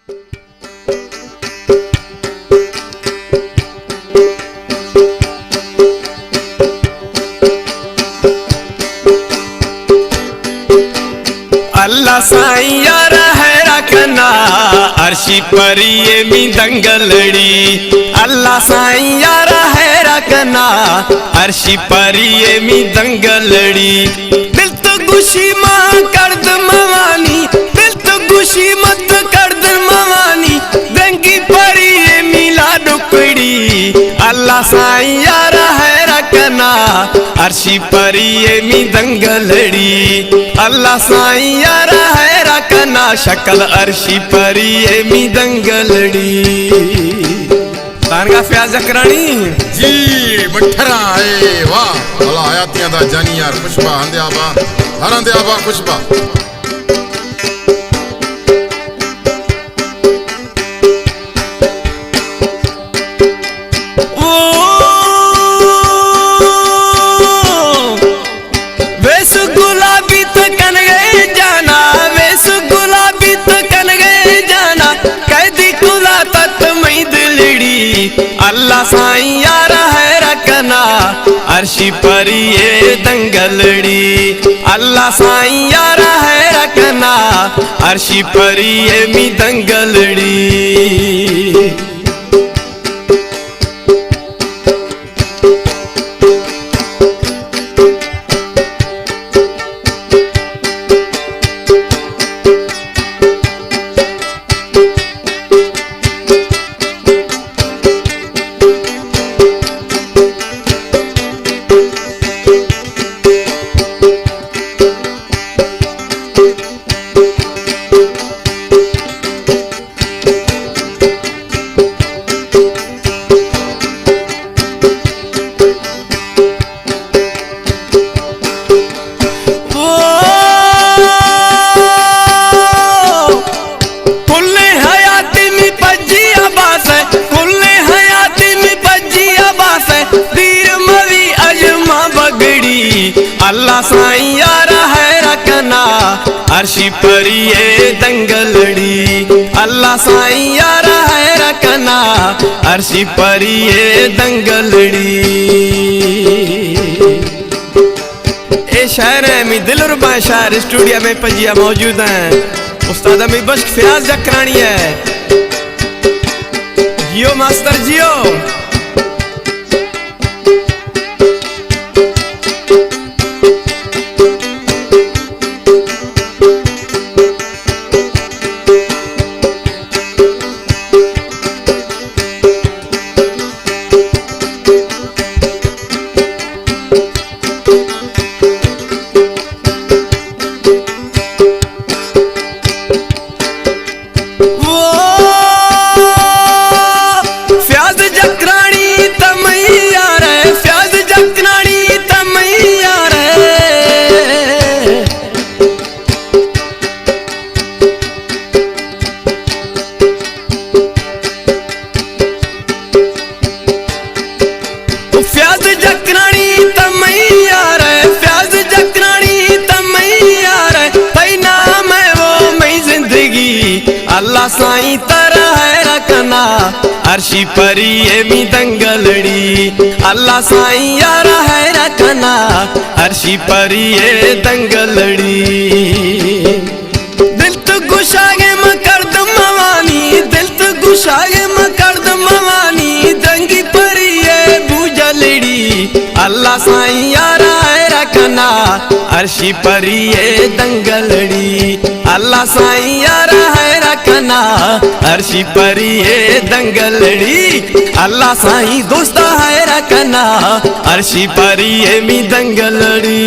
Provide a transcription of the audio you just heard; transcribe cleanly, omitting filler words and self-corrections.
अल्लाह साईं यार है रखना अर्शी पर ये मी दंगलड़ी। अल्लाह साईं यार है रखना अर्शी पर ये मी दंगलड़ी। दिल तो गुशी माँ कर द मवानी, दिल तो गुशी मत कर द मवानी, दंगी पर ये मिला डुकड़ी। अल्लाह साईं यार है रखना अर्शी पर ये मी दंगलड़ी। अल्लाह साईं यार है रखना शक्ल अर्शी पर ये मी दंगलड़ी। तानगा फ्याज जकरानी जी मठरा है वाह भला आयातियां दा जानी यार खुशबा हंदे आबा हरंदे आबा खुशबा। अल्लाह साईं यार है रखना अर्शी पर ये दंगलड़ी। अल्लाह साईं यार है रखना अर्शी पर ये मी दंगलड़ी। अल्लाह साईं यार है रखना अर्शी पर ये दंगलड़ी। अल्लाह साईं यार है रखना अर्शी पर ये दंगलड़ी। ए शायर में दिलरुबा शायर स्टूडियो में पंजिया मौजूद हैं। उस्ताद अमीर बख्श फ्याज जकरानी है। जियो मास्टर जियो। अल्लाह साईं तरह है रखना अर्शी पर ये मी दंगलड़ी। अल्लाह साईं यार है रखना अर्शी पर ये दंगलड़ी। दिल तो गुशागे मकर्द मवानी, दिल तो गुशागे मकर्द मवानी, दंगी पर ये भूजलड़ी। अल्लाह साईं यार है रखना अर्शी पर ये दंगलड़ी। अल्लाह साईं यार है रखना अर्शी पर ये दंगलड़ी। अल्लाह साईं दोस्त है रखना अर्शी पर ये मी दंगलड़ी।